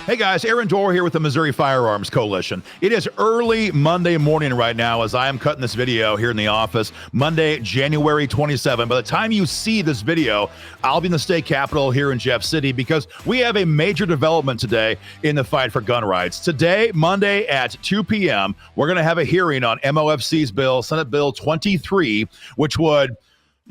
Hey guys, Aaron Dorr here with the Missouri Firearms Coalition. It is early Monday morning right now as I am cutting this video here in the office, Monday, January 27. By the time you see this video, I'll be in the state capitol here in Jeff City because we have a major development today in the fight for gun rights. Today, Monday at 2 p.m., we're going to have a hearing on MOFC's bill, Senate Bill 23, which would,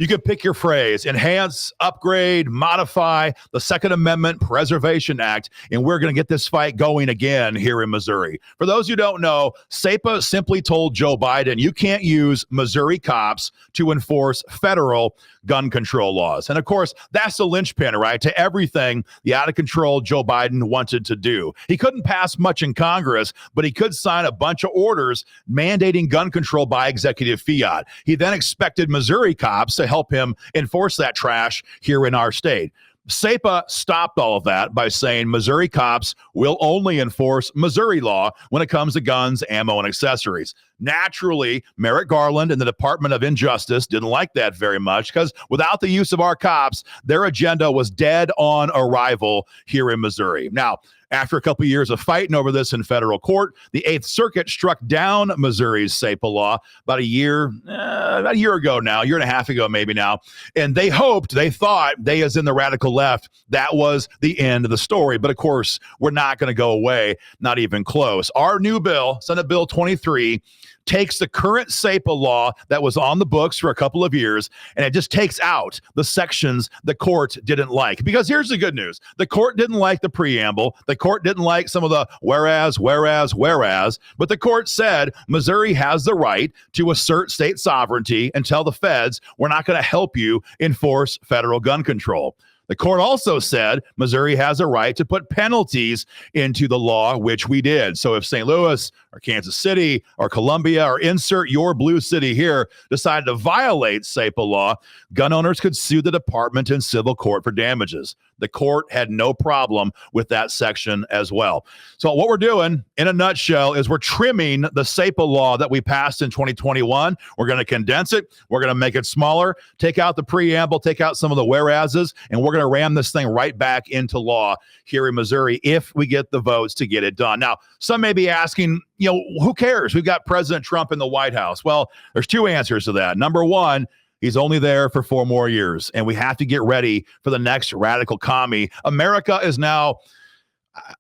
you could pick your phrase, enhance, upgrade, modify the Second Amendment Preservation Act, and we're going to get this fight going again here in Missouri. For those who don't know, SAPA simply told Joe Biden you can't use Missouri cops to enforce federal gun control laws. And of course, that's the linchpin, right, to everything the out-of-control Joe Biden wanted to do. He couldn't pass much in Congress, but he could sign a bunch of orders mandating gun control by executive fiat. He then expected Missouri cops to help him enforce that trash here in our state. SAPA stopped all of that by saying Missouri cops will only enforce Missouri law when it comes to guns, ammo, and accessories. Naturally, Merrick Garland and the Department of Injustice didn't like that very much because without the use of our cops, their agenda was dead on arrival here in Missouri. Now, after a couple of years of fighting over this in federal court, the Eighth Circuit struck down Missouri's SAPA law about a year ago now, a year and a half ago maybe now. And they thought, they as in the radical left, that was the end of the story. But of course, we're not going to go away, not even close. Our new bill, Senate Bill 23, takes the current SAPA law that was on the books for a couple of years, and it just takes out the sections the court didn't like. Because here's the good news. The court didn't like the preamble. The court didn't like some of the whereas, but the court said Missouri has the right to assert state sovereignty and tell the feds we're not going to help you enforce federal gun control. The court also said Missouri has a right to put penalties into the law, which we did. So if St. Louis or Kansas City or Columbia or insert your blue city here decided to violate SAPA law, gun owners could sue the department in civil court for damages. The court had no problem with that section as well. So what we're doing, in a nutshell, is we're trimming the SAPA law that we passed in 2021. We're going to condense it. We're going to make it smaller, take out the preamble, take out some of the whereases, and we're going to ram this thing right back into law here in Missouri if we get the votes to get it done. Now, some may be asking, who cares? We've got President Trump in the White House. Well, there's two answers to that. Number one, he's only there for 4 more years, and we have to get ready for the next radical commie. America is now,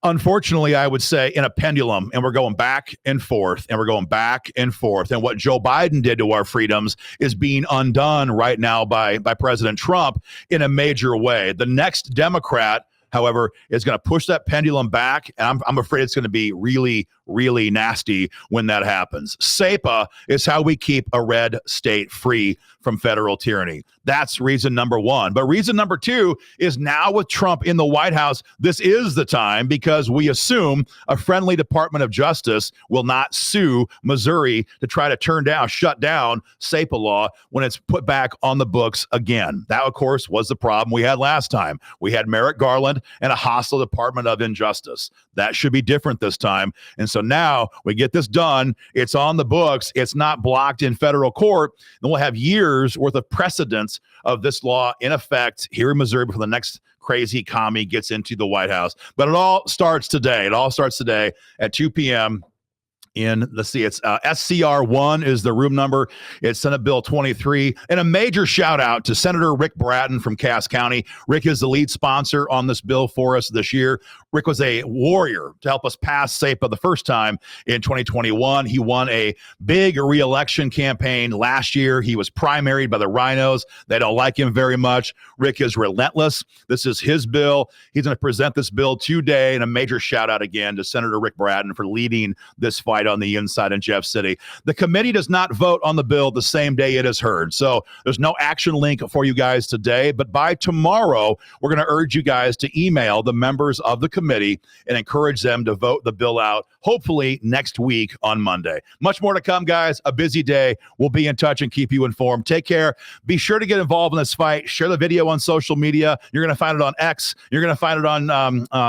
unfortunately, I would say, in a pendulum, and we're going back and forth, and we're going back and forth. And what Joe Biden did to our freedoms is being undone right now by President Trump in a major way. The next Democrat, however, is going to push that pendulum back, and I'm afraid it's going to be really, really nasty when that happens. SAPA is how we keep a red state free from federal tyranny. That's reason number one. But reason number two is now with Trump in the White House, this is the time because we assume a friendly Department of Justice will not sue Missouri to try to shut down SAPA law when it's put back on the books again. That, of course, was the problem we had last time. We had Merrick Garland and a hostile Department of Injustice. That should be different this time. And so now we get this done. It's on the books. It's not blocked in federal court. Then we'll have years worth of precedents of this law in effect here in Missouri before the next crazy commie gets into the White House. But it all starts today. It all starts today at 2 p.m. Let's see, it's SCR1 is the room number. It's Senate Bill 23. And a major shout out to Senator Rick Brattin from Cass County. Rick is the lead sponsor on this bill for us this year. Rick was a warrior to help us pass SAPA the first time in 2021. He won a big re-election campaign last year. He was primaried by the rhinos. They don't like him very much. Rick is relentless. This is his bill. He's going to present this bill today. And a major shout out again to Senator Rick Brattin for leading this fight on the inside in Jeff City. The committee does not vote on the bill the same day it is heard. So there's no action link for you guys today. But by tomorrow, we're going to urge you guys to email the members of the committee and encourage them to vote the bill out, hopefully next week on Monday. Much more to come, guys. A busy day. We'll be in touch and keep you informed. Take care. Be sure to get involved in this fight. Share the video on social media. You're going to find it on X. You're going to find it on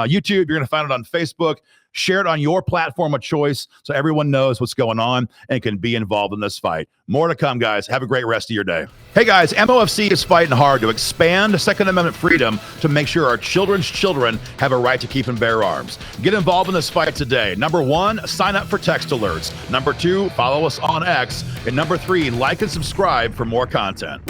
YouTube. You're going to find it on Facebook. Share it on your platform of choice so everyone knows what's going on and can be involved in this fight. More to come, guys. Have a great rest of your day. Hey, guys, MOFC is fighting hard to expand Second Amendment freedom to make sure our children's children have a right to keep and bear arms. Get involved in this fight today. Number 1, sign up for text alerts. Number 2, follow us on X. And number 3, like and subscribe for more content.